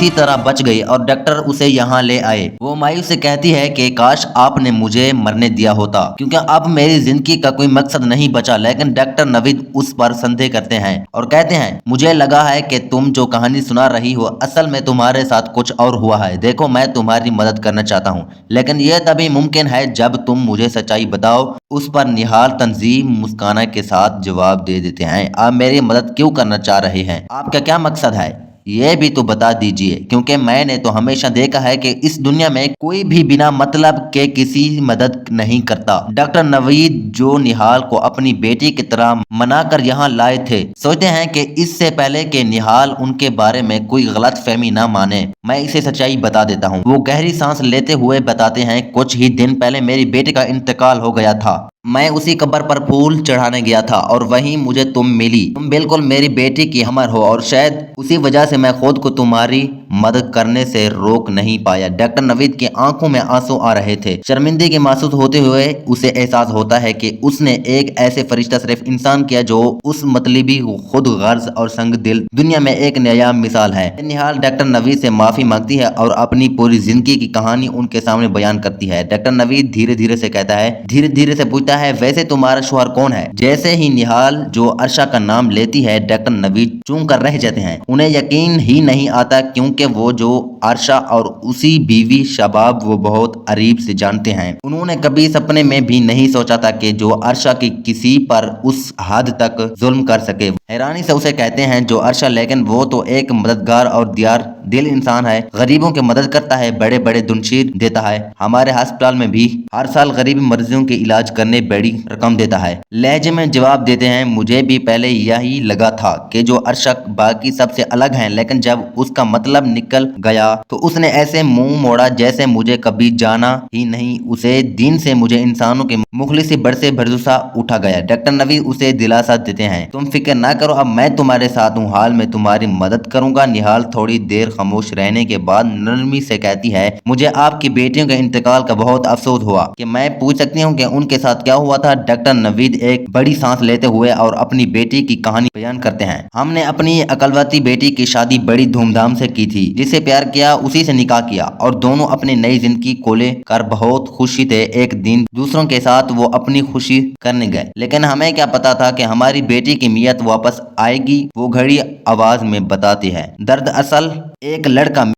किसी तरह बच गई और डॉक्टर उसे यहाँ ले आए। वो मायूस से कहती है कि काश आपने मुझे मरने दिया होता, क्योंकि अब मेरी जिंदगी का कोई मकसद नहीं बचा। लेकिन डॉक्टर नवीद उस पर संदेह करते हैं और कहते हैं, मुझे लगा है कि तुम जो कहानी सुना रही हो असल में तुम्हारे साथ कुछ और हुआ है। देखो, मैं तुम्हारी मदद करना चाहता हूँ, लेकिन यह तभी मुमकिन है जब तुम मुझे सच्चाई बताओ। उस पर निहाल तंजीम मुस्काना के साथ जवाब दे देते हैं, आप मेरी मदद क्यों करना चाह रहे हैं? आपका क्या मकसद है? ये भी तो बता दीजिए, क्योंकि मैंने तो हमेशा देखा है कि इस दुनिया में कोई भी बिना मतलब के किसी मदद नहीं करता। डॉक्टर नवीद, जो निहाल को अपनी बेटी की तरह मनाकर यहाँ लाए थे, सोचते हैं कि इससे पहले कि निहाल उनके बारे में कोई गलत फहमी न माने, मैं इसे सच्चाई बता देता हूँ। वो गहरी सांस लेते हुए बताते हैं, कुछ ही दिन पहले मेरी बेटी का इंतकाल हो गया था। मैं उसी कब्र पर फूल चढ़ाने गया था और वहीं मुझे तुम मिली। तुम बिल्कुल मेरी बेटी की हमर हो और शायद उसी वजह से मैं खुद को तुम्हारी मदद करने से रोक नहीं पाया। डॉक्टर नवीद की आंखों में आंसू आ रहे थे। शर्मिंदगी महसूस होते हुए उसे एहसास होता है कि उसने एक ऐसे फरिश्ता सिर्फ इंसान किया जो उस मतलबी, खुद गर्ज और संग दिल दुनिया में एक नया मिसाल है। निहाल डॉक्टर नवीद से माफी मांगती है और अपनी पूरी जिंदगी की कहानी उनके सामने बयान करती है। डॉक्टर नवीद धीरे धीरे से कहता है, धीरे धीरे से पूछता है, वैसे तुम्हारा शौहर कौन है? जैसे ही निहाल जो अर्शा का नाम लेती है, डॉक्टर नवीद चूम कर रह जाते हैं। उन्हें यकीन ही नहीं आता, क्योंकि वो जो अर्शा और उसी बीवी शबाब वो बहुत करीब से जानते हैं। उन्होंने कभी सपने में भी नहीं सोचा था कि जो अर्शा की किसी पर उस हद तक जुल्म कर सके। हैरानी से उसे कहते हैं, जो अर्शा, लेकिन वो तो एक मददगार और दियार दिल इंसान है, गरीबों की मदद करता है, बड़े बड़े दुनशीर देता है। हमारे अस्पताल में भी हर साल गरीब मरीजों के इलाज करने बड़ी रकम देता है। लहजे में जवाब देते हैं, मुझे भी पहले यही लगा था कि जो अर्शा बाकी सबसे अलग है, लेकिन जब उसका मतलब निकल गया तो उसने ऐसे मुंह मोड़ा जैसे मुझे कभी जाना ही नहीं। उसे दिन से मुझे इंसानों के मुखलिस से बड़ से भरोसा उठा गया। डॉक्टर नवीद उसे दिलासा देते हैं, तुम फिक्र ना करो, अब मैं तुम्हारे साथ हूँ, हाल में तुम्हारी मदद करूंगा। निहाल थोड़ी देर खामोश रहने के बाद नरमी से कहती है, मुझे आपकी बेटियों के इंतकाल का बहुत अफसोस हुआ। कि मैं पूछ सकती हूँ कि उनके साथ क्या हुआ था? डॉक्टर नवीद एक बड़ी सांस लेते हुए और अपनी बेटी की कहानी बयान करते हैं। हमने अपनी अकलवती बेटी की शादी बड़ी धूमधाम से की थी। जिसे प्यार किया उसी से निकाह किया और दोनों अपनी नई जिंदगी को लेकर बहुत खुशी थे। एक दिन दूसरों के साथ वो अपनी खुशी करने गए, लेकिन हमें क्या पता था कि हमारी बेटी की मियत वापस आएगी। वो घड़ी आवाज में बताती है, दर्द असल एक लड़का